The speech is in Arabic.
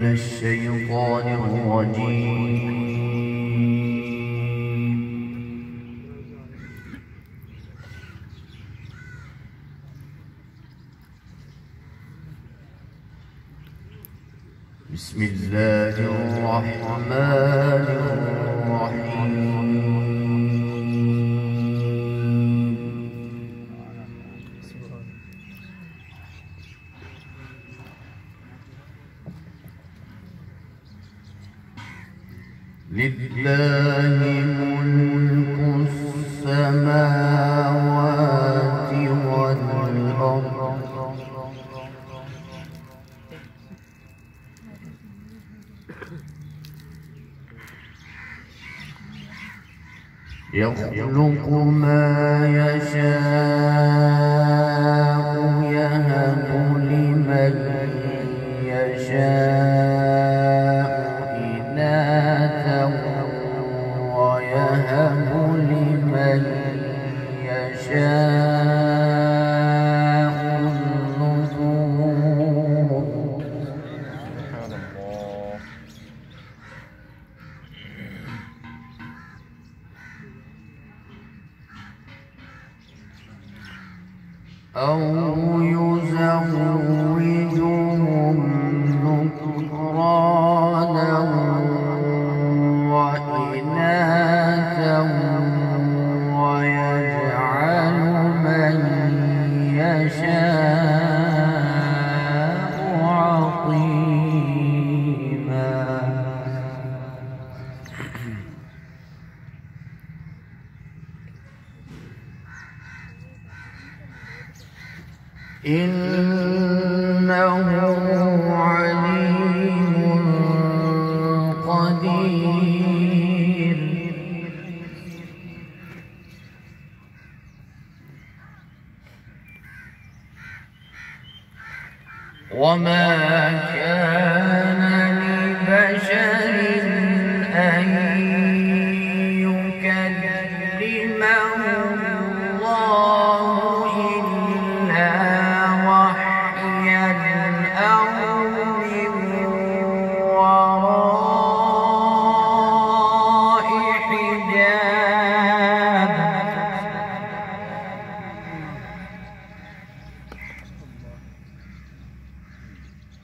الشيطان الرجيم. بسم الله الرحمن الرحيم. لله ملك السماوات والأرض يخلق ما يشاء يهب لمن يشاء إناثا ويهب لمن يشاء النذور. أو يزوجهم ذكرانا وإناثا ويجعل من يشاء عقيما. إنه عليم قدير. وما كان لبشر أن يكلمه